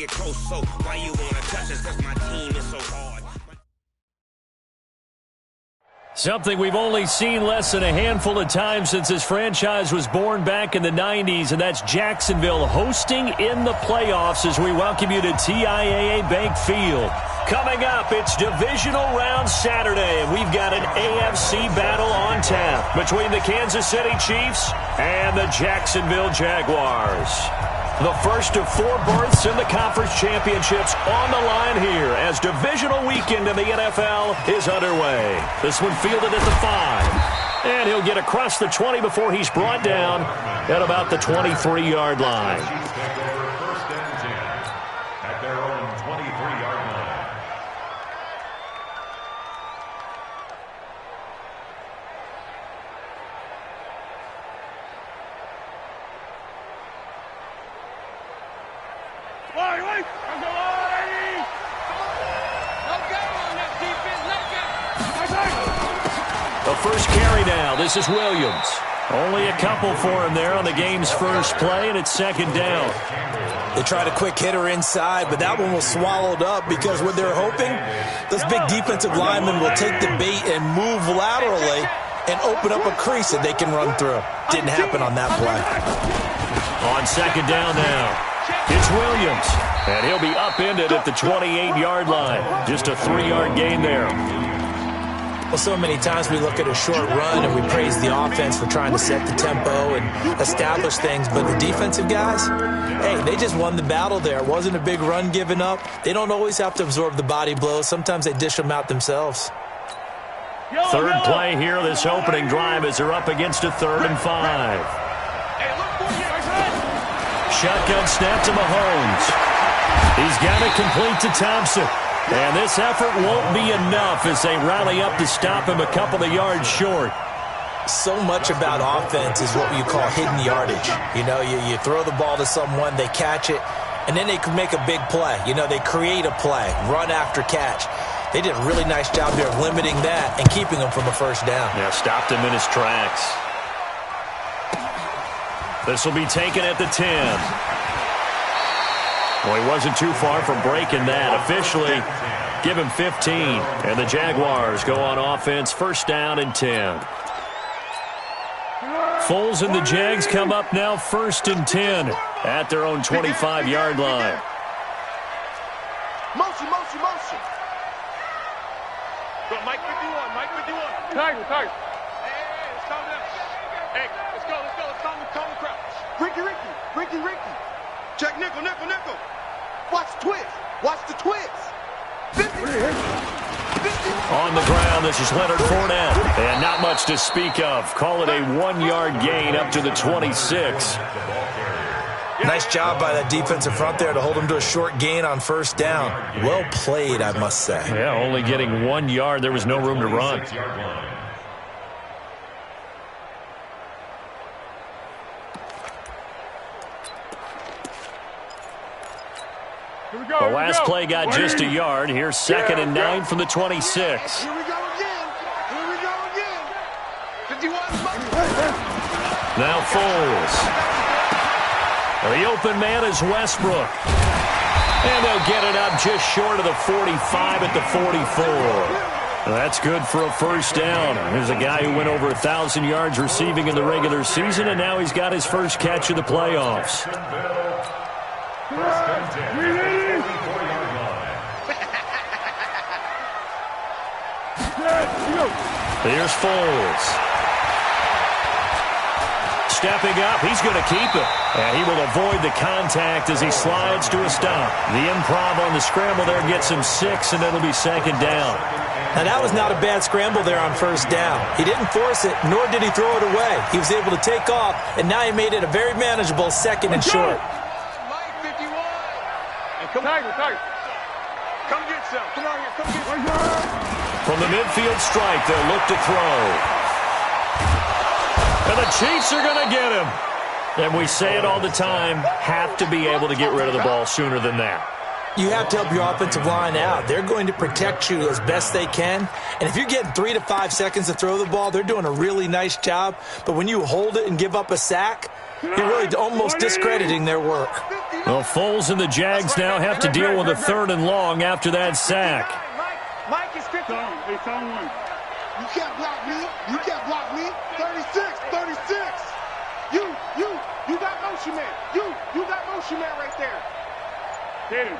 get close, so why you wanna touch us? Cause my team is so hard. Something we've only seen less than a handful of times since this franchise was born back in the 90s, and that's Jacksonville hosting in the playoffs as we welcome you to TIAA Bank Field. Coming up, it's Divisional Round Saturday, and we've got an AFC battle on tap between the Kansas City Chiefs and the Jacksonville Jaguars. The first of 4 berths in the conference championships on the line here as divisional weekend in the NFL is underway. This one fielded at the 5. And he'll get across the 20 before he's brought down at about the 23-yard line. First and 10 at their own 23-yard line. The first carry now. This is Williams. Only a couple for him there on the game's first play, and it's second down. They tried a quick hitter inside, but that one was swallowed up because what they're hoping, those big defensive linemen will take the bait and move laterally and open up a crease that they can run through. Didn't happen on that play. On second down now, it's Williams. And he'll be upended at the 28-yard line. Just a 3-yard gain there. Well, so many times we look at a short run and we praise the offense for trying to set the tempo and establish things. But the defensive guys, hey, they just won the battle there. It wasn't a big run given up. They don't always have to absorb the body blows. Sometimes they dish them out themselves. Third play here, this opening drive as they're up against a 3rd and 5. Shotgun snap to Mahomes. He's got it complete to Thompson. And this effort won't be enough as they rally up to stop him a couple of yards short. So much about offense is what you call hidden yardage. You know, you throw the ball to someone, they catch it, and then they can make a big play. You know, they create a play, run after catch. They did a really nice job here of limiting that and keeping him from a first down. Yeah, stopped him in his tracks. This will be taken at the 10. Well, he wasn't too far from breaking that. Officially, give him 15. And the Jaguars go on offense, first down and 10. Foles and the Jags come up now first and 10 at their own 25-yard line. Motion. Go, Mike 51, Mike 51. Tiger. Hey, it's time to... Hey, let's go. It's time to crouch. Ricky. Check nickel. Watch the twist. 50. On the ground, this is Leonard Fournette. And not much to speak of. Call it a 1-yard gain up to the 26. Nice job by that defensive front there to hold him to a short gain on first down. Well played, I must say. Yeah, only getting 1 yard. There was no room to run. The last play got just a yard. Here's 2nd and 9 from the 26. Here we go again. 51. Now Foles. The open man is Westbrook. And they'll get it up just short of the 45 at the 44. That's good for a first down. There's a guy who went over 1,000 yards receiving in the regular season, and now he's got his first catch of the playoffs. Here's Foles. Stepping up, he's going to keep it. And he will avoid the contact as he slides to a stop. The improv on the scramble there gets him 6, and it'll be 2nd down. Now, that was not a bad scramble there on first down. He didn't force it, nor did he throw it away. He was able to take off, and now he made it a very manageable 2nd and short. Mike 51. And come Tiger. Come get some. Come on here. Come get some. From the midfield stripe, they'll look to throw. And the Chiefs are going to get him. And we say it all the time, have to be able to get rid of the ball sooner than that. You have to help your offensive line out. They're going to protect you as best they can. And if you're getting 3 to 5 seconds to throw the ball, they're doing a really nice job. But when you hold it and give up a sack, you're really almost discrediting their work. 58. Well, Foles and the Jags now have to deal with a 3rd and long after that sack. Mike is 50. It's on one. You can't block me. You can't block me. 36. You got motion man. You got motion man right there. Hit him.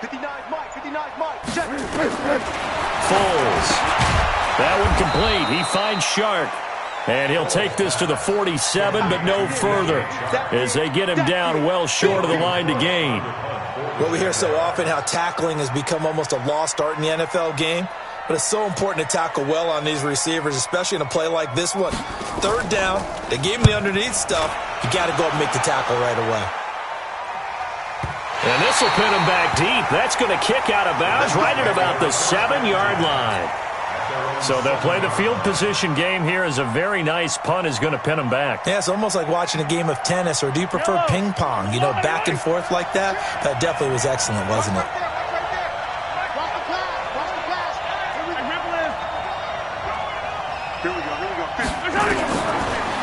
59's Mike. 59's Mike. Check. Foles. That one complete. He finds Shark. And he'll take this to the 47, but no further, as they get him down well short of the line to gain. Well, we hear so often how tackling has become almost a lost art in the NFL game. But it's so important to tackle well on these receivers, especially in a play like this one. 3rd down, they gave him the underneath stuff. You got to go up and make the tackle right away. And this will pin him back deep. That's going to kick out of bounds right at about the 7-yard line. So they'll play the field position game here as a very nice punt is going to pin them back. Yeah, it's almost like watching a game of tennis, or do you prefer ping pong? You know, back and forth like that? That definitely was excellent, wasn't it?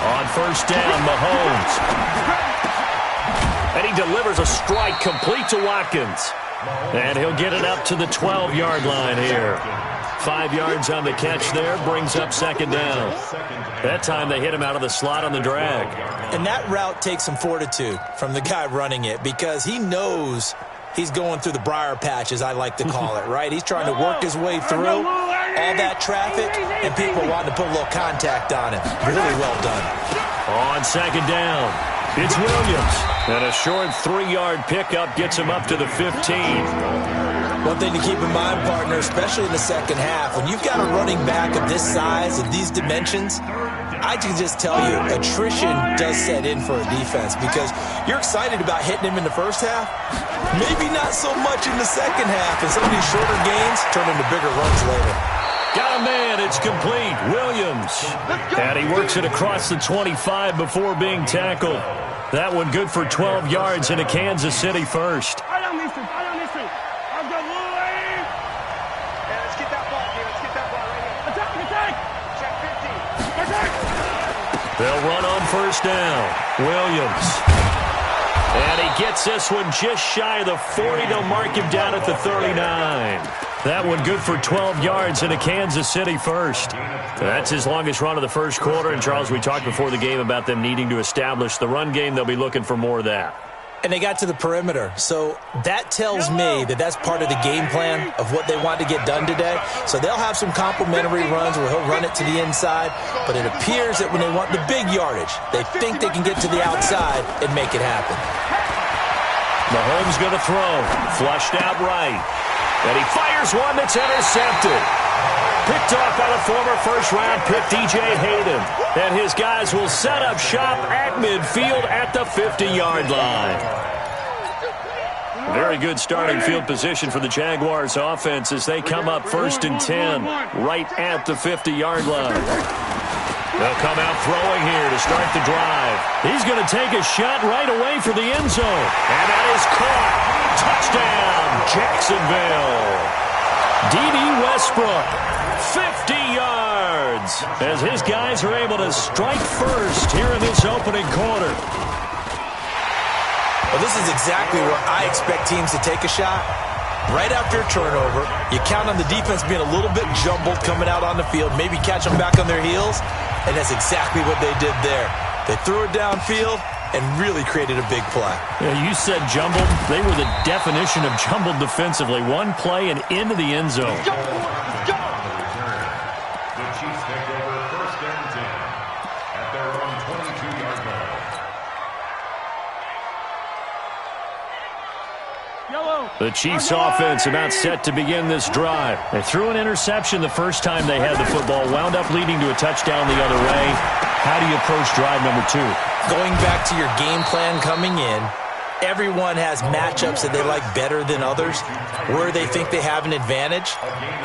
On 1st down, Mahomes. And he delivers a strike complete to Watkins. And he'll get it up to the 12-yard line here. 5 yards on the catch there, brings up 2nd down. That time they hit him out of the slot on the drag. And that route takes some fortitude from the guy running it, because he knows he's going through the briar patch, as I like to call it, right? He's trying to work his way through all that traffic, and people wanting to put a little contact on him. Really well done. On 2nd down, it's Williams. And a short 3-yard pickup gets him up to the 15. One thing to keep in mind, partner, especially in the second half, when you've got a running back of this size, of these dimensions, I can just tell you, attrition does set in for a defense, because you're excited about hitting him in the first half, maybe not so much in the second half, and some of these shorter gains turn into bigger runs later. Got a man, it's complete, Williams. And he works it across the 25 before being tackled. That one good for 12 yards into Kansas City first. They'll run on 1st down. Williams. And he gets this one just shy of the 40. They'll mark him down at the 39. That one good for 12 yards into Kansas City first. That's his longest run of the first quarter. And, Charles, we talked before the game about them needing to establish the run game. They'll be looking for more of that. And they got to the perimeter. So that tells me that that's part of the game plan of what they want to get done today. So they'll have some complementary runs where he'll run it to the inside. But it appears that when they want the big yardage, they think they can get to the outside and make it happen. Mahomes going to throw. Flushed out right. And he fires one that's intercepted. Picked off by the former first-round pick, DJ Hayden. And his guys will set up shop at midfield at the 50-yard line. Very good starting field position for the Jaguars offense as they come up 1st and 10 right at the 50-yard line. They'll come out throwing here to start the drive. He's going to take a shot right away for the end zone. And that is caught. Touchdown, Jacksonville. D.D. Westbrook, 50 yards, as his guys are able to strike first here in this opening quarter. Well, this is exactly where I expect teams to take a shot. Right after a turnover, you count on the defense being a little bit jumbled coming out on the field, maybe catch them back on their heels, and that's exactly what they did there. They threw it downfield and really created a big play. Yeah, you said jumbled. They were the definition of jumbled defensively. One play and into the end zone. The Chiefs take over 1st and 10 at their own 22-yard line. The Chiefs offense about set to begin this drive. They threw an interception the first time they had the football, wound up leading to a touchdown the other way. How do you approach drive number 2? Going back to your game plan coming in, everyone has matchups that they like better than others, where they think they have an advantage.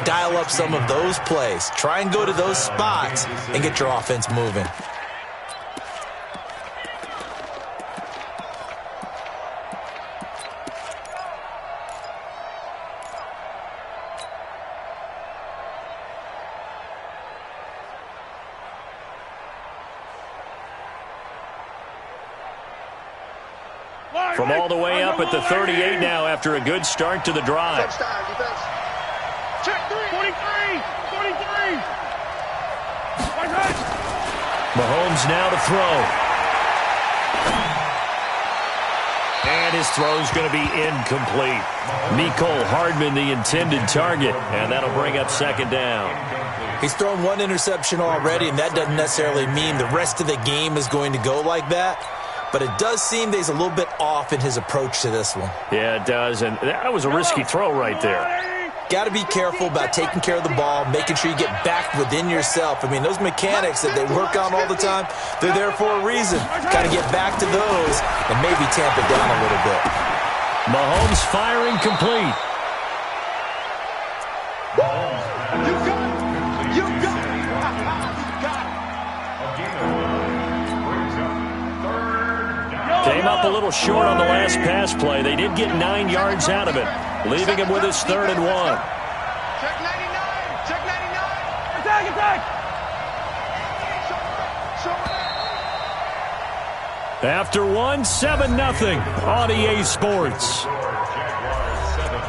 Dial up some of those plays. Try and go to those spots and get your offense moving. From all the way up at the 38 now after a good start to the drive. Check 43. Mahomes now to throw. And his throw's going to be incomplete. Mecole Hardman, the intended target, and that'll bring up second down. He's thrown one interception already, and that doesn't necessarily mean the rest of the game is going to go like that. But it does seem that he's a little bit off in his approach to this one. Yeah, it does, and that was a risky throw right there. Got to be careful about taking care of the ball, making sure you get back within yourself. I mean, those mechanics that they work on all the time, they're there for a reason. Got to get back to those and maybe tamp it down a little bit. Mahomes firing complete. You got it. Came up a little short on the last pass play. They did get 9 yards out of it, leaving him with his 3rd and 1. Check 99. Check 99. Attack. After one, 7-0 on EA Sports. Jaguars 7,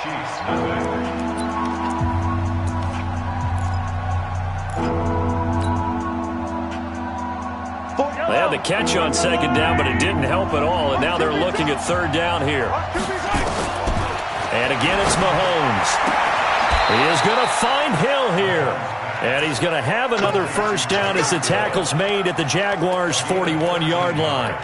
Chiefs nothing. They had the catch on 2nd down, but it didn't help at all, and now they're looking at 3rd down here. And again, it's Mahomes. He is going to find Hill here. And he's going to have another 1st down as the tackle's made at the Jaguars' 41-yard line.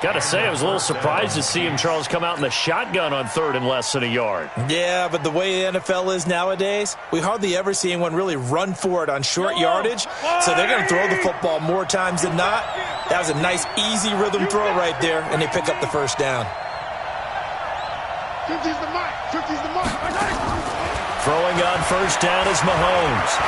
Got to say, I was a little surprised to see him, Charles, come out in the shotgun on 3rd and less than a yard. Yeah, but the way the NFL is nowadays, we hardly ever see anyone really run for it on short yardage. So they're going to throw the football more times than not. That was a nice, easy rhythm throw right there, and they pick up the 1st down. 50's the mic. 50's the mic. Throwing on 1st down is Mahomes.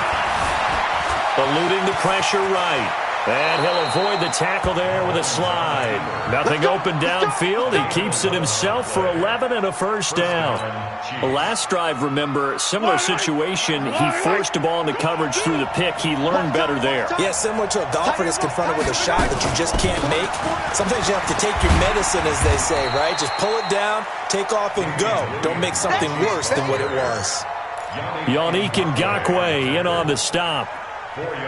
Eluding the pressure right. And he'll avoid the tackle there with a slide. Nothing open downfield. He keeps it himself for 11 and a 1st down. The last drive, remember, similar situation. He forced a ball into coverage through the pick. He learned better there. Yeah, similar to a golfer that's confronted with a shot that you just can't make. Sometimes you have to take your medicine, as they say, right? Just pull it down, take off, and go. Don't make something worse than what it was. Yannick Ngakoue in on the stop.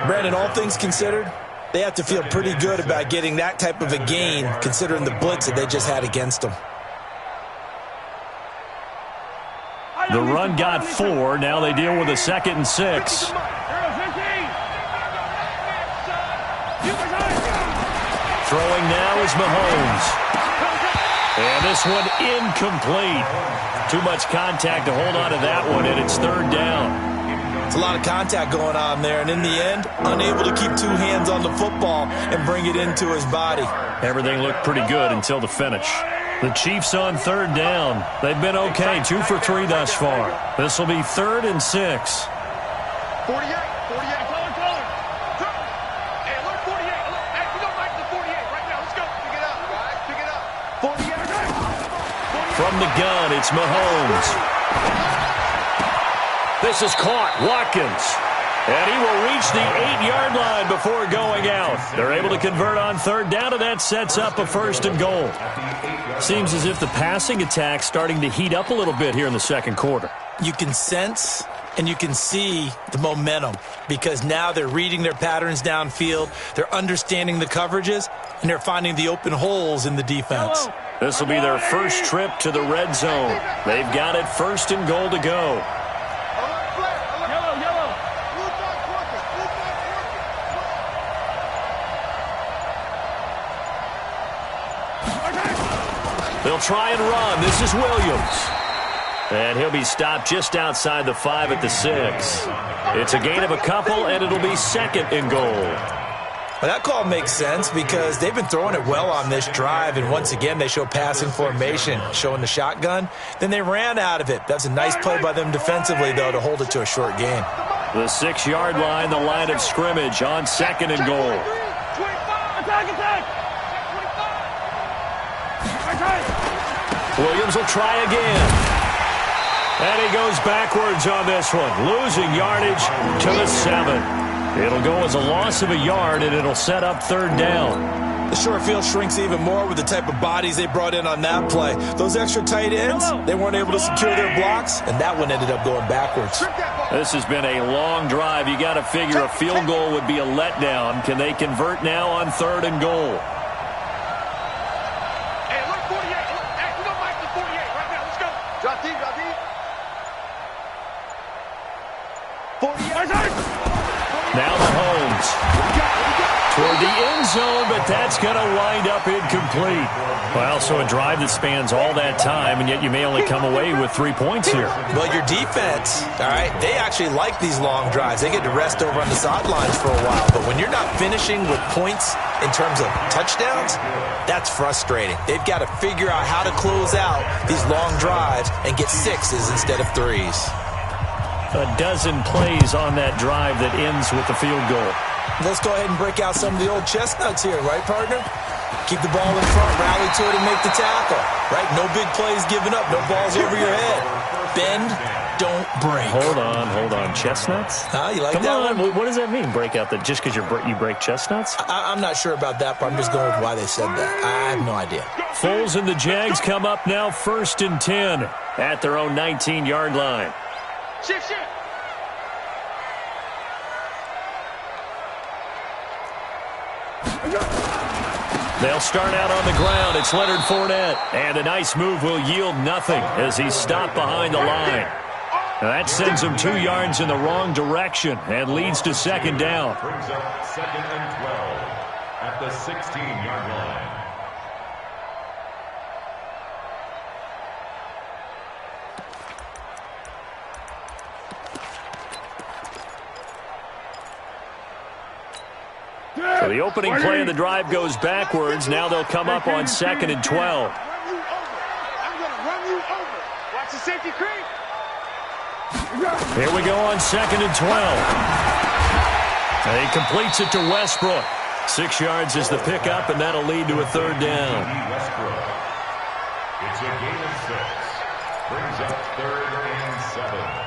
Brandon, all things considered, they have to feel pretty good about getting that type of a gain, considering the blitz that they just had against them. The run got 4. Now they deal with a 2nd and 6. Throwing now is Mahomes. And this one incomplete. Too much contact to hold on to that one, and it's 3rd down. It's a lot of contact going on there, and in the end, unable to keep 2 hands on the football and bring it into his body. Everything looked pretty good until the finish. The Chiefs on 3rd down. They've been okay, 2 for 3 thus far. This will be 3rd and 6. 48. 48. Call it. Hey, look, 48. Look, hey, we go back to 48 right now. Let's go. Pick it up, guys. Pick it up. 48. From the gun, it's Mahomes. This is caught. Watkins. And he will reach the 8-yard line before going out. They're able to convert on 3rd down, and that sets up a 1st and goal. Seems as if the passing attack's starting to heat up a little bit here in the 2nd quarter. You can sense and you can see the momentum because now they're reading their patterns downfield, they're understanding the coverages, and they're finding the open holes in the defense. This will be their first trip to the red zone. They've got it 1st and goal to go. They'll try and run. This is Williams. And he'll be stopped just outside the 5 at the 6. It's a gain of a couple, and it'll be 2nd and goal. Well, that call makes sense because they've been throwing it well on this drive, and once again they show passing formation, showing the shotgun. Then they ran out of it. That's a nice play by them defensively, though, to hold it to a short gain. The 6-yard line, the line of scrimmage on 2nd and goal. Williams will try again. And he goes backwards on this one, losing yardage to the 7. It'll go as a loss of a yard, and it'll set up 3rd down. The short field shrinks even more with the type of bodies they brought in on that play. Those extra tight ends, they weren't able to secure their blocks, and that one ended up going backwards. This has been a long drive. You got to figure a field goal would be a letdown. Can they convert now on 3rd and goal? Hey, look, 48. Hey, we don't like the 48 right now. Let's go. Drop deep, drop deep. 48. Now Mahomes toward the end zone, but that's going to wind up incomplete. Well, so a drive that spans all that time, and yet you may only come away with 3 points here. Well, your defense, all right, they actually like these long drives. They get to rest over on the sidelines for a while, but when you're not finishing with points in terms of touchdowns, that's frustrating. They've got to figure out how to close out these long drives and get 6s instead of 3s. A dozen plays on that drive that ends with the field goal. Let's go ahead and break out some of the old chestnuts here, right, partner? Keep the ball in front, rally to it, and make the tackle, right? No big plays given up, no balls over your head. Bend, don't break. Hold on. Chestnuts? You like Come that on. one? What does that mean, break out? Just because you break chestnuts? I'm not sure about that, but I'm just going with why they said that. I have no idea. Foles and the Jags come up now 1st and 10 at their own 19-yard line. Shift. They'll start out on the ground. It's Leonard Fournette. And a nice move will yield nothing as he's stopped behind the line. Now that sends him 2 yards in the wrong direction and leads to 2nd down. Brings up 2nd and 12 at the 16-yard line. So the opening play of the drive goes backwards. Now they'll come up on 2nd and 12. I'm going to run you over. Watch the safety creep. Here we go on 2nd and 12. And he completes it to Westbrook. 6 yards is the pickup, and that'll lead to a 3rd down. Westbrook. It's a gain of 6. Brings up 3rd and 7.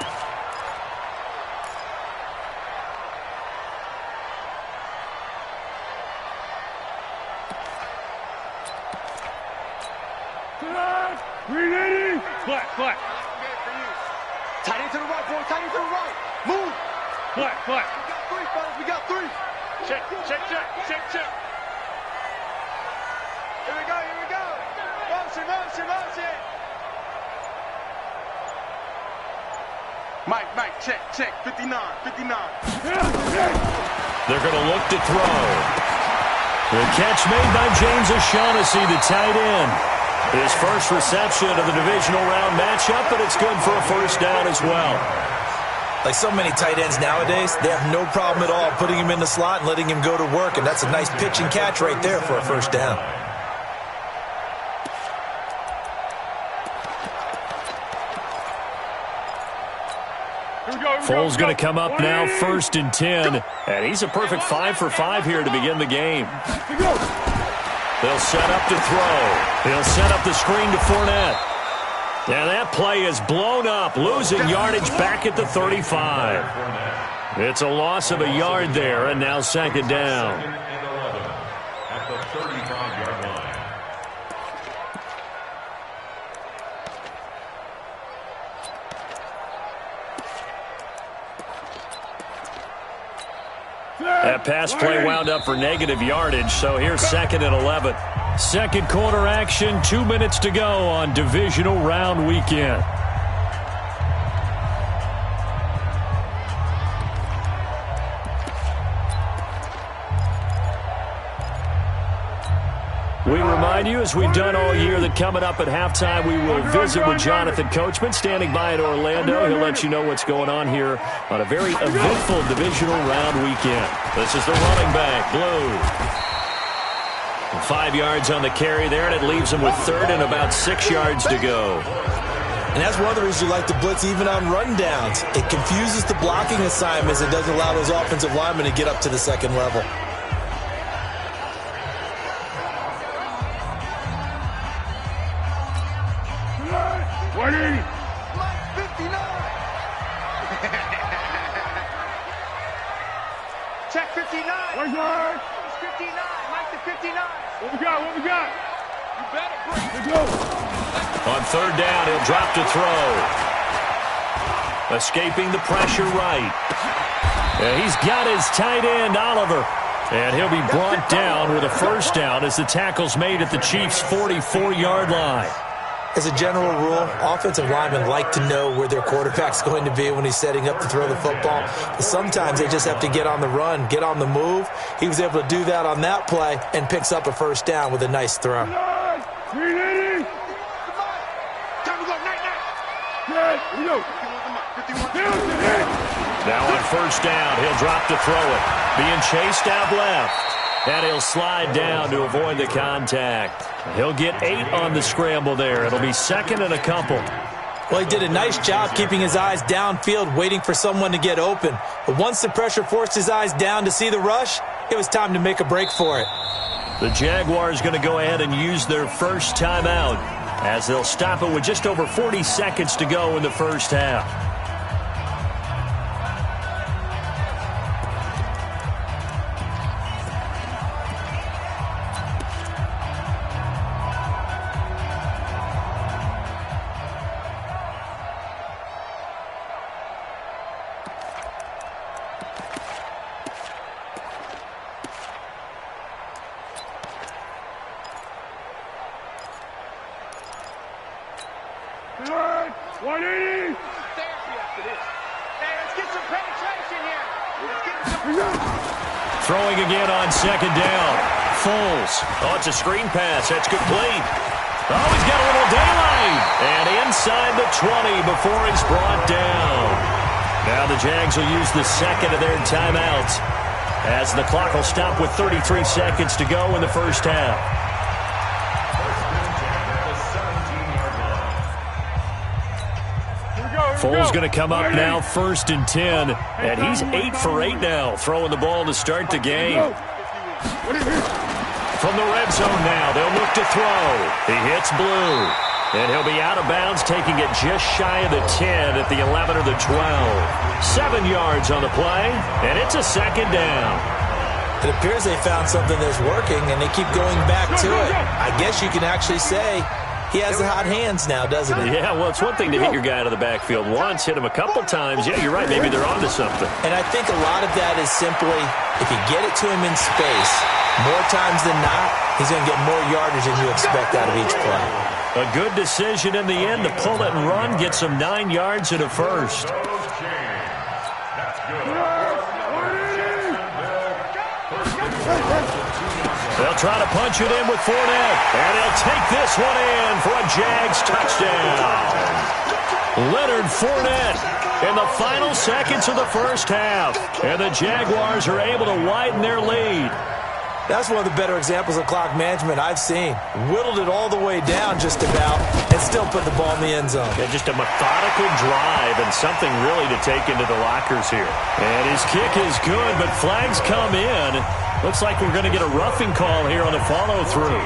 Flat. Tight end to the right, boy. Tight end to the right. Move. Flat. We got 3. Check. Here we go. Motion. Mike, check. 59. They're going to look to throw. The catch made by James O'Shaughnessy, the tight end. His first reception of the divisional round matchup, but it's good for a 1st down as well. Like so many tight ends nowadays, they have no problem at all putting him in the slot and letting him go to work, and that's a nice pitch and catch right there for a 1st down. Foles going to come up now 1st and 10, and he's a perfect 5 for 5 here to begin the game. They'll set up to throw. He'll set up the screen to Fournette. And that play is blown up, losing yardage back at the 35. It's a loss of a yard there, and now 2nd down. 2nd and 11 at the 35-yard line. That pass play wound up for negative yardage, so here's 2nd and 11. Second quarter action, 2 minutes to go on divisional round weekend. We remind you, as we've done all year, that coming up at halftime, we will visit with Jonathan Coachman, standing by in Orlando. He'll let you know what's going on here on a very eventful divisional round weekend. This is the running back, Blue. 5 yards on the carry there, and it leaves him with 3rd and about 6 yards to go. And that's one of the reasons you like to blitz even on rundowns. It confuses the blocking assignments. It doesn't allow those offensive linemen to get up to the second level. Check 59. Where's Mike? 59. Mike to 59. What we got? What we got? You better bring it. Go. On third down, he'll drop to throw. Escaping the pressure right. He's got his tight end, Oliver. And he'll be brought down with a first down as the tackle's made at the Chiefs' 44-yard line. As a general rule, offensive linemen like to know where their quarterback's going to be when he's setting up to throw the football. But sometimes they just have to get on the run, get on the move. He was able to do that on that play and picks up a first down with a nice throw. Now on first down, he'll drop to throw it. Being chased out left. And he'll slide down to avoid the contact. He'll get 8 on the scramble there. It'll be second and a couple. Well, he did a nice job keeping his eyes downfield, waiting for someone to get open. But once the pressure forced his eyes down to see the rush, it was time to make a break for it. The Jaguars going to go ahead and use their first timeout as they'll stop it with just over 40 seconds to go in the first half. Throwing again on second down. Foles. Oh, it's a screen pass. That's complete. Oh, he's got a little daylight. And inside the 20 before he's brought down. Now the Jags will use the second of their timeouts as the clock will stop with 33 seconds to go in the first half. Foles going to come up now, 1st and 10, and he's 8 for 8 now, throwing the ball to start the game. From the red zone now, they'll look to throw. He hits Blue, and he'll be out of bounds, taking it just shy of the 10 at the 11 or the 12. 7 yards on the play, and it's a second down. It appears they found something that's working, and they keep going back to it. I guess you can actually say he has the hot hands now, doesn't he? Yeah, well, it's one thing to hit your guy out of the backfield once, hit him a couple times. Yeah, you're right. Maybe they're onto something. And I think a lot of that is simply if you get it to him in space, more times than not, he's going to get more yardage than you expect out of each play. A good decision in the end to pull it and run, get some 9 yards and a first. They'll try to punch it in with Fournette, and he'll take this one in for a Jags touchdown. Leonard Fournette in the final seconds of the first half, and the Jaguars are able to widen their lead. That's one of the better examples of clock management I've seen. Whittled it all the way down just about and still put the ball in the end zone. Yeah, just a methodical drive and something really to take into the lockers here. And his kick is good, but flags come in. Looks like we're going to get a roughing call here on the follow-through.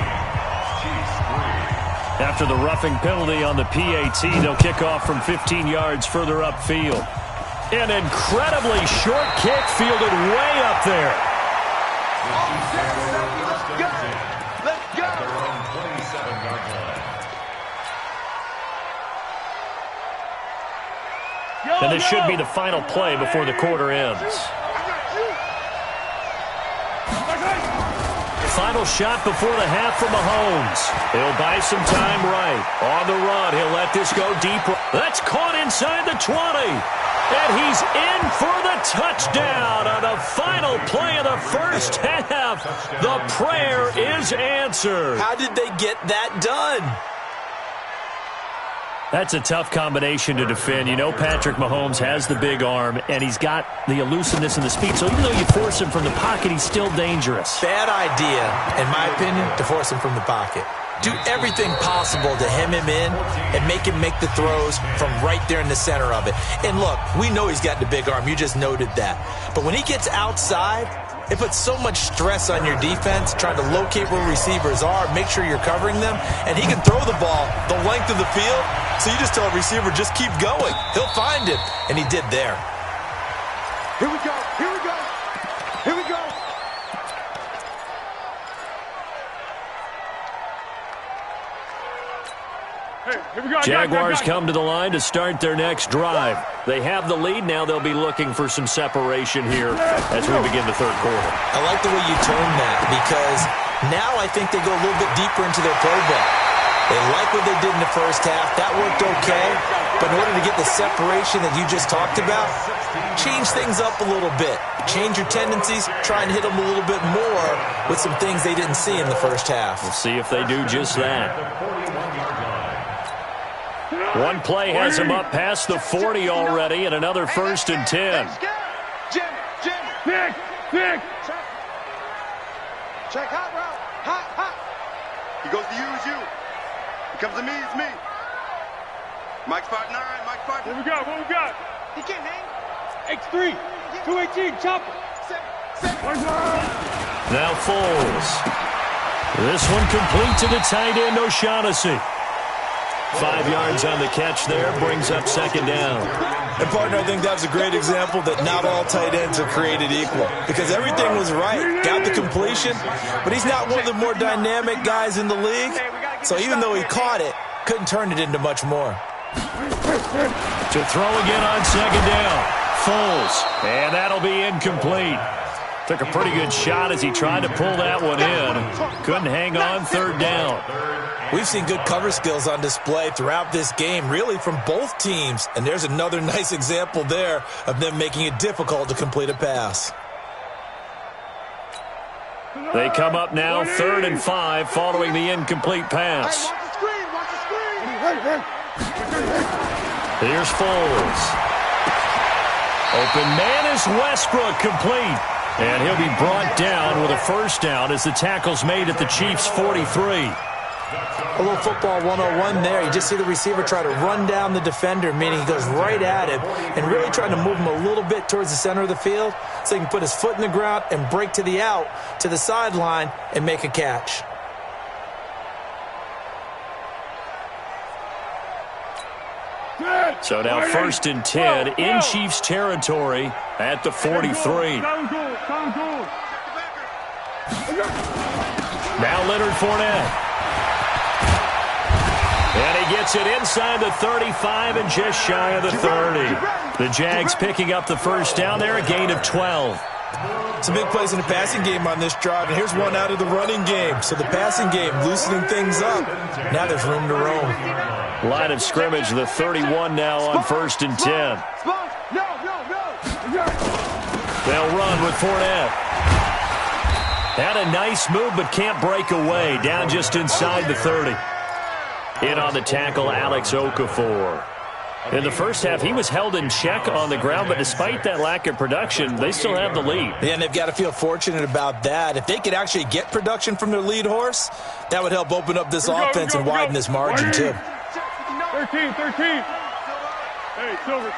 After the roughing penalty on the PAT, they'll kick off from 15 yards further upfield. An incredibly short kick fielded way up there. Let's go. And this should be the final play before the quarter ends. Final shot before the half from Mahomes. He'll buy some time right. On the run, he'll let this go deep. That's caught inside the 20. And he's in for the touchdown on the final play of the first half. The prayer is answered. How did they get that done? That's a tough combination to defend. You know Patrick Mahomes has the big arm, and he's got the elusiveness and the speed. So even though you force him from the pocket, he's still dangerous. Bad idea, in my opinion, to force him from the pocket. Do everything possible to hem him in and make him make the throws from right there in the center of it. And look, we know he's got the big arm. You just noted that. But when he gets outside, it puts so much stress on your defense trying to locate where receivers are, make sure you're covering them, and he can throw the ball the length of the field. So you just tell a receiver, just keep going. He'll find him, and he did there. Here we go. Here we go. Here we go. Jaguars come to the line to start their next drive. They have the lead. Now they'll be looking for some separation here as we begin the third quarter. I like the way you term that because now I think they go a little bit deeper into their playbook. They like what they did in the first half. That worked okay. But in order to get the separation that you just talked about, change things up a little bit. Change your tendencies. Try and hit them a little bit more with some things they didn't see in the first half. We'll see if they do just that. One play has him up past the 40 already, and another 1st and 10. Check hot route. Hot. He goes to you, it's you. He comes to me, it's me. Mike's 5'9", Mike's 5'9". What we got? He can't hang. X3, 218, chopper. Now Foles. This one complete to the tight end, O'Shaughnessy. 5 yards on the catch there, brings up 2nd down. And, partner, I think that's a great example that not all tight ends are created equal because everything was right. Got the completion, but he's not one of the more dynamic guys in the league. So even though he caught it, couldn't turn it into much more. To throw again on 2nd down. Foles, and that'll be incomplete. Took a pretty good shot as he tried to pull that one in. Couldn't hang on 3rd down. We've seen good cover skills on display throughout this game, really from both teams. And there's another nice example there of them making it difficult to complete a pass. They come up now 3rd and 5 following the incomplete pass. Here's Foles. Open man is Westbrook, complete. And he'll be brought down with a 1st down as the tackle's made at the Chiefs' 43. A little football 101 there. You just see the receiver try to run down the defender, meaning he goes right at him and really trying to move him a little bit towards the center of the field so he can put his foot in the ground and break to the out, to the sideline, and make a catch. So now 1st and 10 in Chiefs territory at the 43. Now Leonard Fournette. And he gets it inside the 35 and just shy of the 30. The Jags picking up the 1st down there, a gain of 12. Some big plays in the passing game on this drive, and here's one out of the running game. So the passing game loosening things up. Now there's room to roam. Line of scrimmage, the 31 now on 1st and 10. They'll run with Fournette. Had a nice move but can't break away. Down just inside the 30. In on the tackle, Alex Okafor. In the first half, he was held in check on the ground, but despite that lack of production, they still have the lead. Yeah, and they've got to feel fortunate about that. If they could actually get production from their lead horse, that would help open up this offense and widen this margin, too. 13. Hey, Silver.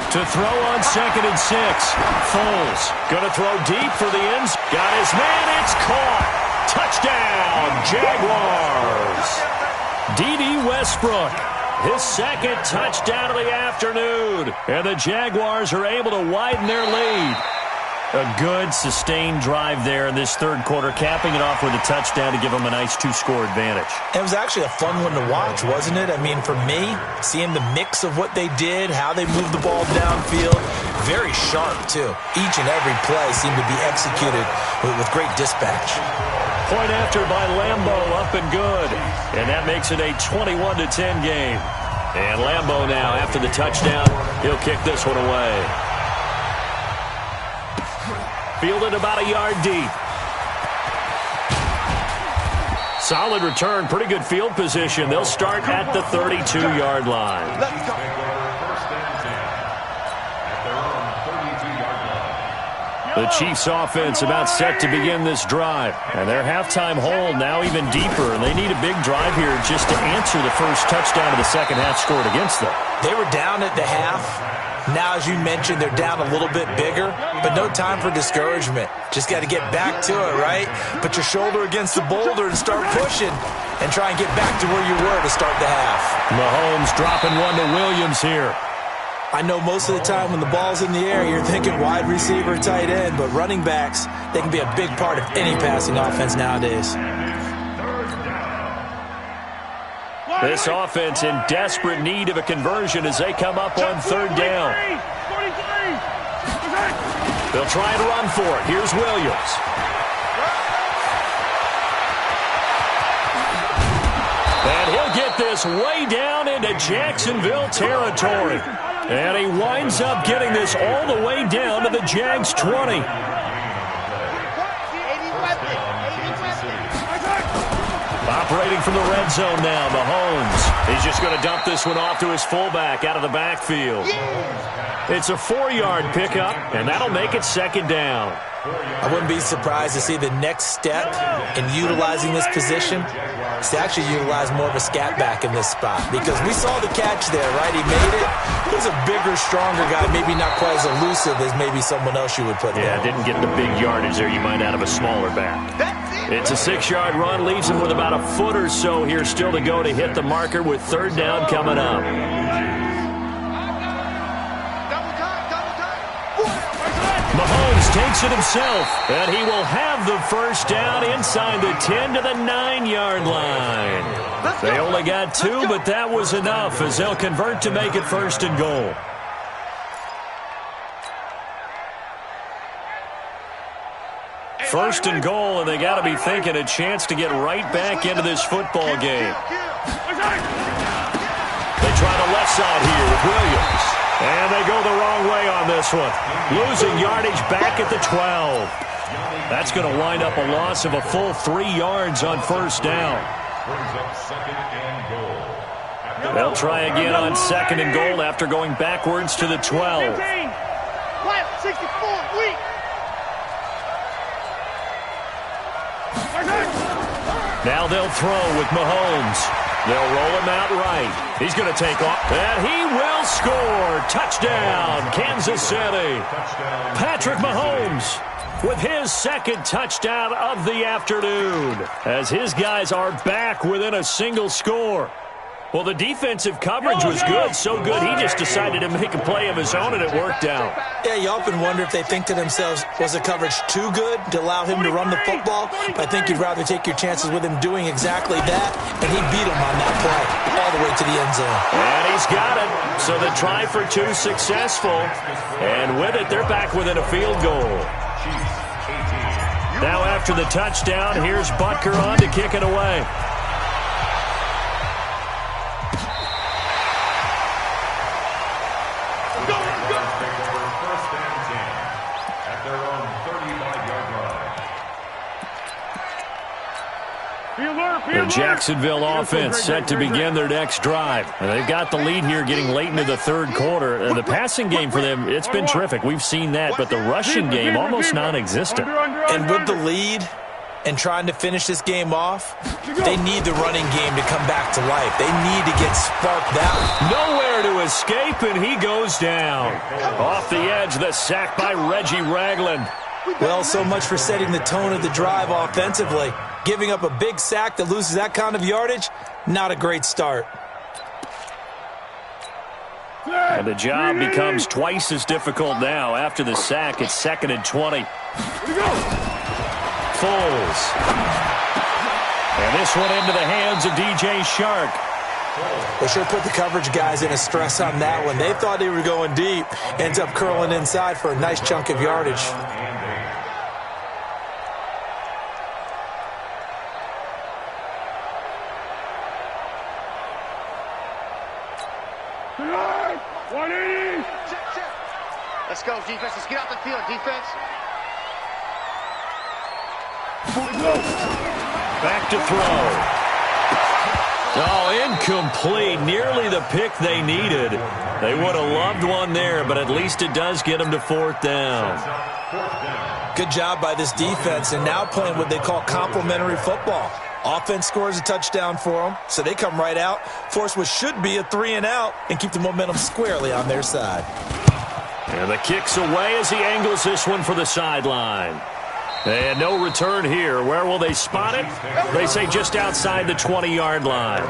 To throw on 2nd and 6. Foles going to throw deep for the ends. Got his man. It's caught. Touchdown, Jaguars. D.D. Westbrook, his 2nd touchdown of the afternoon. And the Jaguars are able to widen their lead. A good, sustained drive there in this 3rd quarter, capping it off with a touchdown to give them a nice 2-score advantage. It was actually a fun one to watch, wasn't it? I mean, for me, seeing the mix of what they did, how they moved the ball downfield, very sharp, too. Each and every play seemed to be executed with great dispatch. Point after by Lambo, up and good. And that makes it a 21-10 game. And Lambo now, after the touchdown, he'll kick this one away. Fielded about a yard deep. Solid return, pretty good field position. They'll start at the 32-yard line. Let's go. The Chiefs offense about set to begin this drive. And their halftime hole now even deeper. And they need a big drive here just to answer the first touchdown of the second half scored against them. They were down at the half. Now, as you mentioned, they're down a little bit bigger, but no time for discouragement. Just got to get back to it, right? Put your shoulder against the boulder and start pushing and try and get back to where you were to start the half. Mahomes dropping one to Williams here. I know most of the time when the ball's in the air, you're thinking wide receiver, tight end, but running backs, they can be a big part of any passing offense nowadays. This offense in desperate need of a conversion as they come up on third down. They'll try and run for it. Here's Williams. And he'll get this way down into Jacksonville territory. And he winds up getting this all the way down to the Jags 20. Operating from the red zone now, Mahomes. He's just going to dump this one off to his fullback out of the backfield. It's a 4-yard pickup, and that'll make it second down. I wouldn't be surprised to see the next step in utilizing this position is to actually utilize more of a scat back in this spot, because we saw the catch there, right? He made it. He's a bigger, stronger guy, maybe not quite as elusive as maybe someone else you would put there. Yeah, didn't get the big yardage there you might out of a smaller back. It's a 6-yard run, leaves him with about a foot or so here still to go to hit the marker with third down coming up. Mahomes takes it himself, and he will have the first down inside the 10 to the 9-yard line. They only got 2, but that was enough as they'll convert to make it first and goal. First and goal, and they got to be thinking a chance to get right back into this football game. They try the left side here with Williams. And they go the wrong way on this one. Losing yardage back at the 12. That's going to wind up a loss of a full 3 yards on first down. They'll try again on second and goal after going backwards to the 12. Now they'll throw with Mahomes. They'll roll him out right. He's going to take off. And he will score. Touchdown, Kansas City. Patrick Mahomes with his second touchdown of the afternoon, as his guys are back within a single score. Well, the defensive coverage was good, so good he just decided to make a play of his own, and it worked out. Yeah, you often wonder if they think to themselves, was the coverage too good to allow him to run the football? But I think you'd rather take your chances with him doing exactly that, and he beat him on that play all the way to the end zone. And he's got it. So the try for 2 successful, and with it, they're back within a field goal. Now after the touchdown, here's Butker on to kick it away. The Jacksonville offense set to begin their next drive. And they've got the lead here getting late into the third quarter. The passing game for them, it's been terrific. We've seen that, but the rushing game almost non-existent. And with the lead and trying to finish this game off, they need the running game to come back to life. They need to get sparked out. Nowhere to escape, and he goes down. Off the edge, the sack by Reggie Ragland. Well, so much for setting the tone of the drive offensively. Giving up a big sack that loses that kind of yardage, not a great start. And the job becomes twice as difficult now. After the sack, it's 2nd and 20. Foles. And this one into the hands of DJ Shark. They sure put the coverage guys in a stress on that one. They thought they were going deep. Ends up curling inside for a nice chunk of yardage. Let's go, defense. Let's get out the field, defense. Back to throw. Oh, incomplete. Nearly the pick they needed. They would have loved one there, but at least it does get them to 4th down. Good job by this defense, and now playing what they call complementary football. Offense scores a touchdown for them, so they come right out, force what should be a 3-and-out, and keep the momentum squarely on their side. And the kick's away as he angles this one for the sideline. And no return here. Where will they spot it? They say just outside the 20-yard line.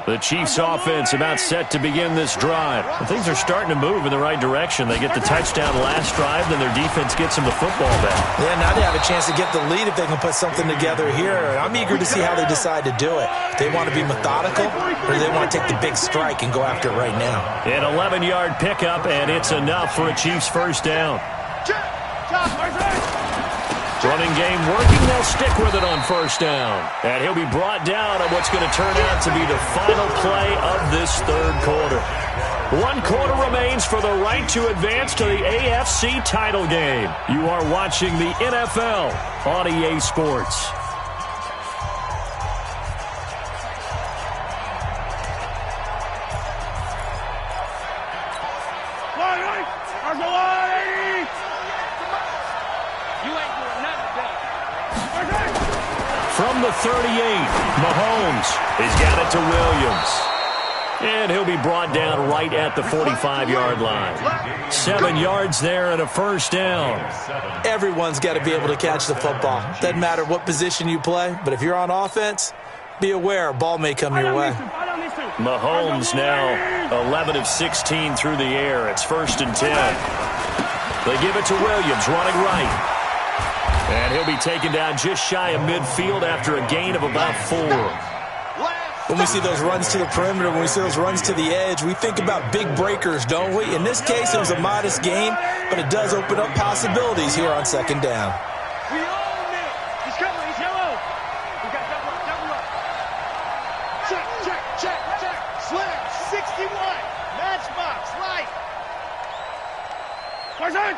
The Chiefs offense about set to begin this drive. And things are starting to move in the right direction. They get the touchdown last drive, then their defense gets them the football back. Yeah, now they have a chance to get the lead if they can put something together here. And I'm eager to see how they decide to do it. They want to be methodical, or they want to take the big strike and go after it right now. An 11-yard pickup, and it's enough for a Chiefs first down. Running game working. They'll stick with it on first down. And he'll be brought down on what's going to turn out to be the final play of this third quarter. 1 quarter remains for the right to advance to the AFC title game. You are watching the NFL on EA Sports. From the 38, Mahomes has got it to Williams. And he'll be brought down right at the 45-yard line. 7 yards there and a first down. Everyone's got to be able to catch the football. Doesn't matter what position you play, but if you're on offense, be aware a ball may come your way. Mahomes now 11 of 16 through the air. It's 1st and 10. They give it to Williams, running right. And he'll be taken down just shy of midfield after a gain of about 4. When we see those runs to the perimeter, when we see those runs to the edge, we think about big breakers, don't we? In this case, it was a modest gain, but it does open up possibilities here on second down. We own it. He's coming. He's yellow. We got double up. Check. Slim. 61. Matchbox. Light. Tarzan.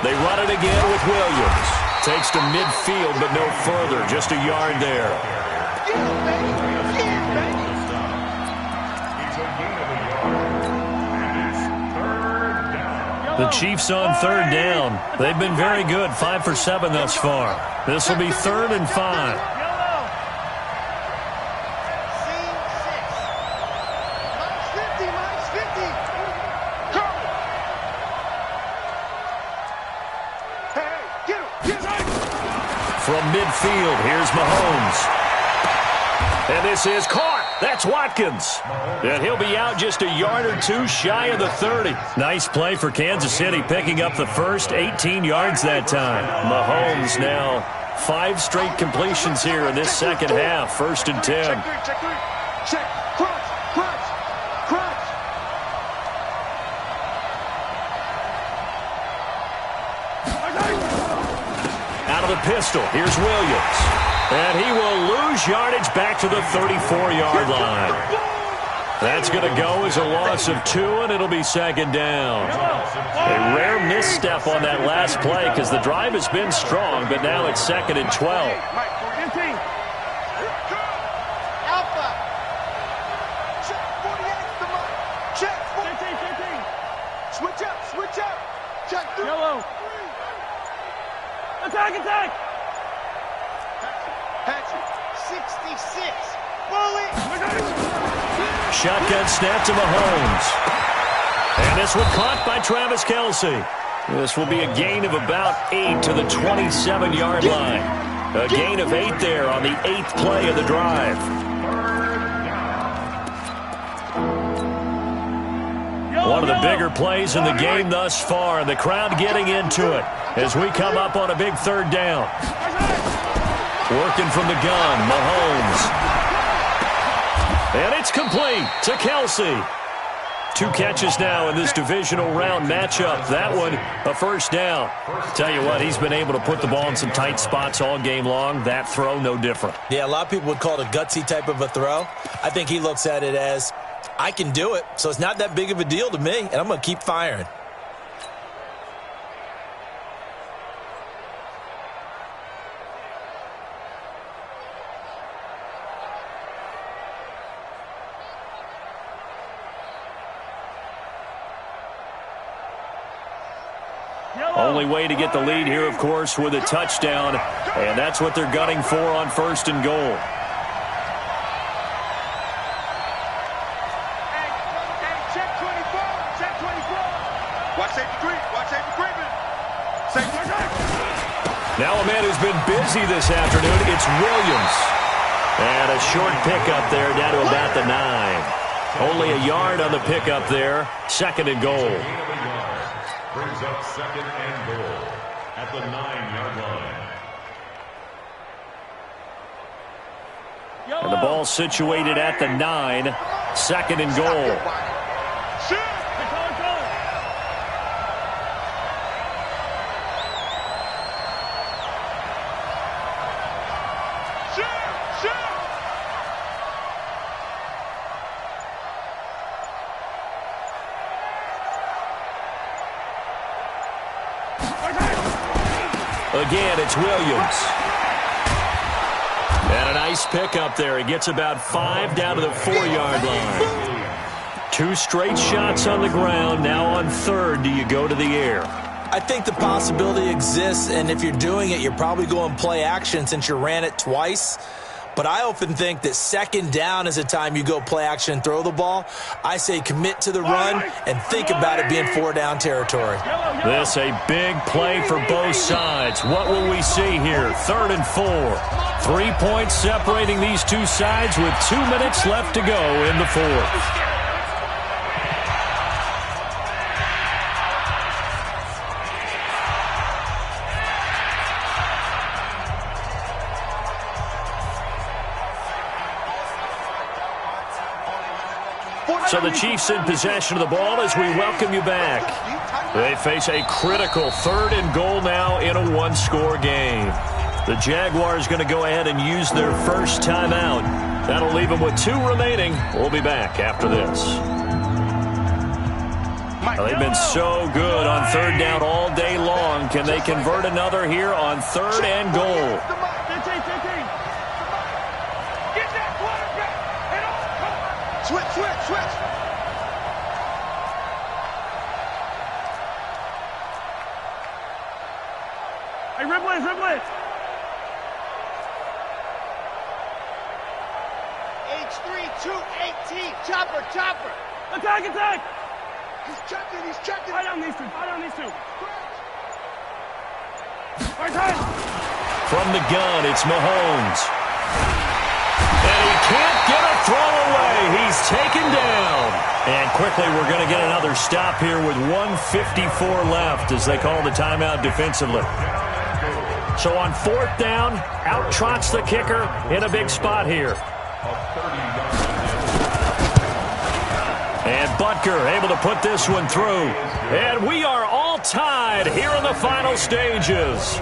They run it again with Williams. Takes to midfield, but no further. Just a yard there. The Chiefs on third down. They've been very good, 5 for 7 thus far. This will be 3rd and 5. From midfield, here's Mahomes. And this is caught. That's Watkins. And he'll be out just a yard or 2 shy of the 30. Nice play for Kansas City, picking up the first 18 yards that time. Mahomes now 5 straight completions here in this second half. 1st and 10. Check. Crunch. Out of the pistol, here's Williams. And he will lose yardage back to the 34-yard line. That's going to go as a loss of 2, and it'll be second down. A rare misstep on that last play because the drive has been strong, but now it's 2nd and 12. Alpha. Check 48. The mark. Check 15. Switch up. Check 3. Yellow. Attack. Patrick. 66. Bully. Shotgun snap to Mahomes. And this one caught by Travis Kelce. This will be a gain of about 8 to the 27-yard line. A gain of 8 there on the 8th play of the drive. One of the bigger plays in the game thus far, and the crowd getting into it as we come up on a big 3rd down. Working from the gun, Mahomes. And it's complete to Kelce. 2 catches now in this divisional round matchup. That one, a first down. Tell you what, he's been able to put the ball in some tight spots all game long. That throw, no different. Yeah, a lot of people would call it a gutsy type of a throw. I think he looks at it as, I can do it, so it's not that big of a deal to me, and I'm going to keep firing. Only way to get the lead here, of course, with a touchdown, and that's what they're gunning for on 1st and goal. Check 24. Watch safety creeping. Now a man who's been busy this afternoon, it's Williams. And a short pickup there down to about the 9. Only a yard on the pickup there. 2nd and goal. Brings up 2nd and goal at the 9-yard line. And the ball situated at the 9. 2nd and goal. Again, it's Williams. And a nice pickup there. He gets about 5 down to the 4-yard line. 2 straight shots on the ground. Now on 3rd, do you go to the air? I think the possibility exists, and if you're doing it, you're probably going play action since you ran it twice. But I often think that 2nd down is a time you go play action and throw the ball. I say commit to the run and think about it being 4-down territory. This a big play for both sides. What will we see here? 3rd and 4. 3 points separating these two sides with 2 minutes left to go in the 4th. So the Chiefs in possession of the ball as we welcome you back. They face a critical 3rd and goal now in a 1-score game. The Jaguars going to go ahead and use their first timeout. That'll leave them with 2 remaining. We'll be back after this. They've been so good on 3rd down all day long. Can they convert another here on 3rd and goal? Switch. Hey, rib blitz. H3-2-18, chopper. Attack. He's checking. I don't need to. From the gun, it's Mahomes. And he can't get a throw away. He's taken down. And quickly, we're going to get another stop here with 1:54 left as they call the timeout defensively. So on 4th down, out trots the kicker in a big spot here. And Butker able to put this one through. And we are all tied here in the final stages.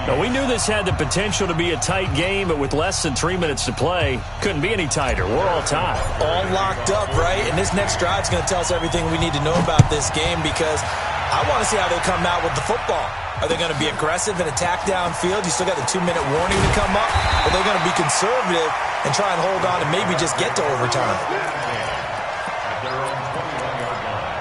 Now, we knew this had the potential to be a tight game, but with less than 3 minutes to play, couldn't be any tighter. We're all tied. All locked up, right? And this next drive is going to tell us everything we need to know about this game because I want to see how they come out with the football. Are they going to be aggressive and attack downfield? You still got the 2-minute warning to come up? Or are they going to be conservative and try and hold on and maybe just get to overtime? At their own 21-yard line.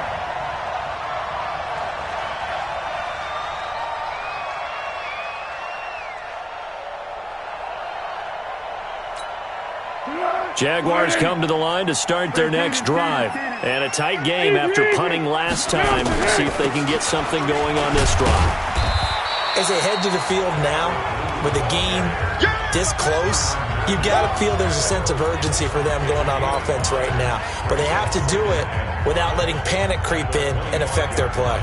Jaguars come to the line to start their next drive. And a tight game after punting last time. See if they can get something going on this drive. As they head to the field now, with the game this close, you've got to feel there's a sense of urgency for them going on offense right now. But they have to do it without letting panic creep in and affect their play.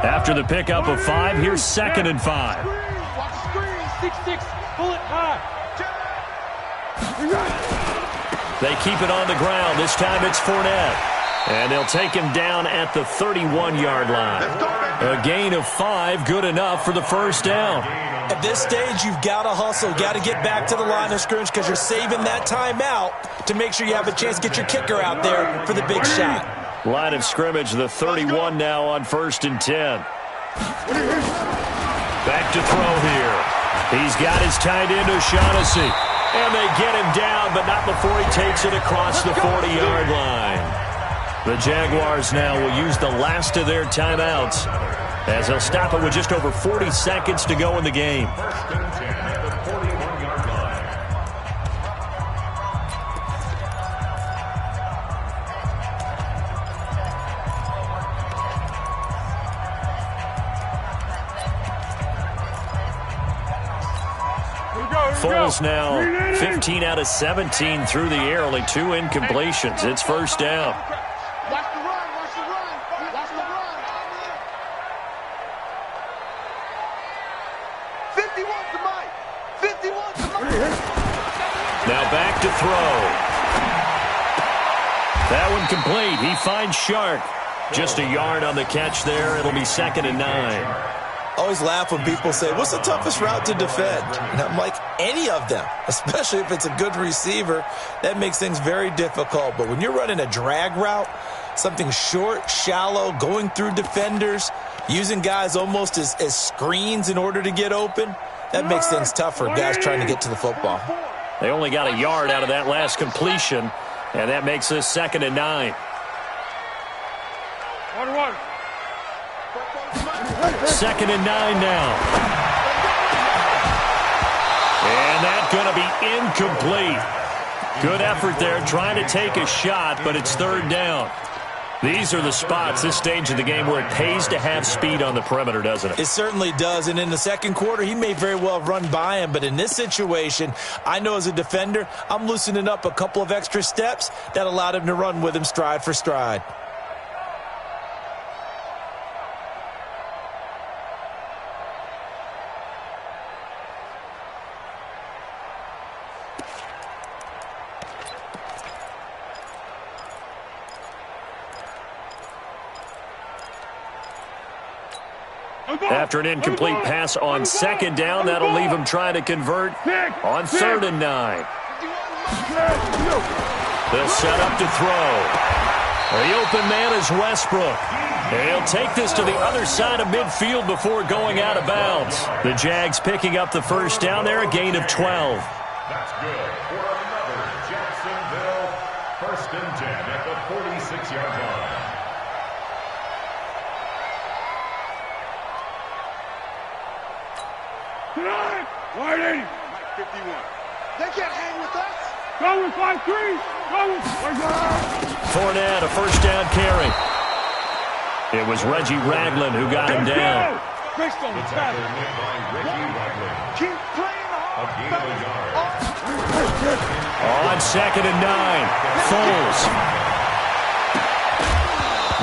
After the pickup of 5, here's 2nd and 5. Watch the screen. 6-6. Pull it high. They keep it on the ground. This time it's Fournette. And they'll take him down at the 31-yard line. A gain of 5, good enough for the first down. At this stage, you've got to hustle, got to get back to the line of scrimmage because you're saving that timeout to make sure you have a chance to get your kicker out there for the big shot. Line of scrimmage, the 31 now on 1st and 10. Back to throw here. He's got his tight end O'Shaughnessy. And they get him down, but not before he takes it across the 40-yard line. The Jaguars now will use the last of their timeouts as they'll stop it with just over 40 seconds to go in the game. Foles now 15 out of 17 through the air, only 2 incompletions. It's first down. Watch the run, watch the run, watch the run. 51 to Mike. 51 to Mike. Now back to throw. That one complete. He finds Shark. Just a yard on the catch there. It'll be 2nd and 9. Always laugh when people say, what's the toughest route to defend? And I'm like, any of them, especially if it's a good receiver. That makes things very difficult. But when you're running a drag route, something short, shallow, going through defenders, using guys almost as screens in order to get open, that makes things tough for guys trying to get to the football. They only got a yard out of that last completion, and that makes this 2nd and 9. 1-1. 2nd and 9 now. And that's going to be incomplete. Good effort there trying to take a shot, but it's 3rd down. These are the spots, this stage of the game, where it pays to have speed on the perimeter, doesn't it? It certainly does, and in the second quarter, he may very well have run by him, but in this situation, I know as a defender, I'm loosening up a couple of extra steps that allowed him to run with him stride for stride. After an incomplete pass on 2nd down, that'll leave him trying to convert on 3rd and 9. They'll set up to throw. The open man is Westbrook. And he'll take this to the other side of midfield before going out of bounds. The Jags picking up the first down there, a gain of 12. That's good for another Jacksonville 1st and 10 at the 46-yard line. Tonight, Whitey. Mike 51. They can't hang with us. Go with 5-3. Go with 5-3. Fournette, a first down carry. It was Reggie Ragland who got him down. Based on the Tackle made by Reggie Ragland. Keep playing A gain of a yard. On 2nd and 9, Foles.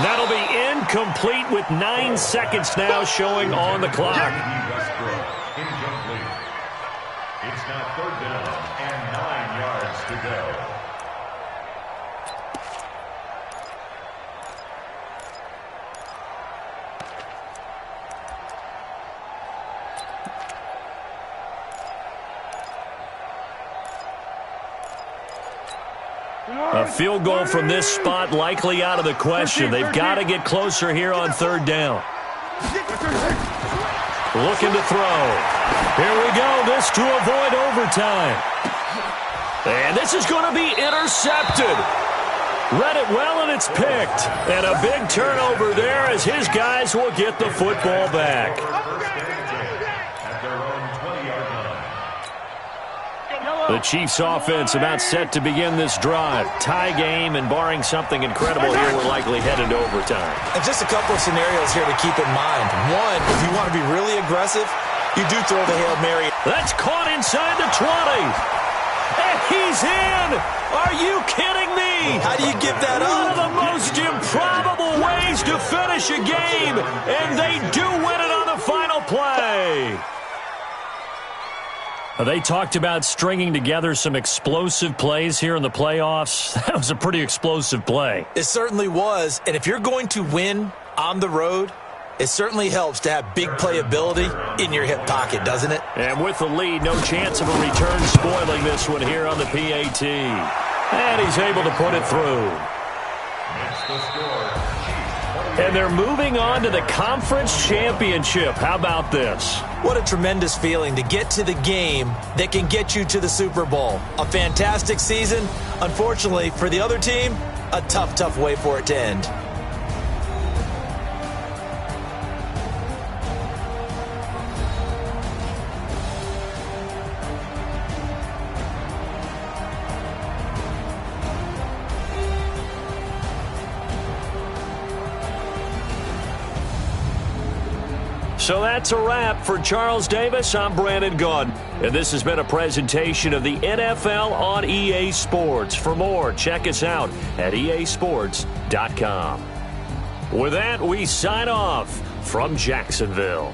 That'll be incomplete with 9 seconds now showing on the clock. Westbrook, incomplete. It's now 3rd down and 9 yards to go. A field goal from this spot likely out of the question. They've got to get closer here on 3rd down. Looking to throw. Here we go. This to avoid overtime. And this is going to be intercepted. Read it well, and it's picked. And a big turnover there as his guys will get the football back. At their own 20-yard line. The Chiefs offense about set to begin this drive. Tie game, and barring something incredible here, we're likely headed to overtime. And just a couple of scenarios here to keep in mind. One, if you want to be really aggressive, you do throw the Hail Mary. That's caught inside the 20. And he's in! Are you kidding me? How do you give that One up? of the most improbable ways to finish a game, and they do win it on the final play. They talked about stringing together some explosive plays here in the playoffs. That was a pretty explosive play. It certainly was. And if you're going to win on the road, it certainly helps to have big playability in your hip pocket, doesn't it? And with the lead, no chance of a return spoiling this one here on the PAT. And he's able to put it through. Makes the score. And they're moving on to the conference championship. How about this? What a tremendous feeling to get to the game that can get you to the Super Bowl. A fantastic season. Unfortunately, for the other team, a tough, tough way for it to end. So that's a wrap. For Charles Davis, I'm Brandon Gunn. And this has been a presentation of the NFL on EA Sports. For more, check us out at easports.com. With that, we sign off from Jacksonville.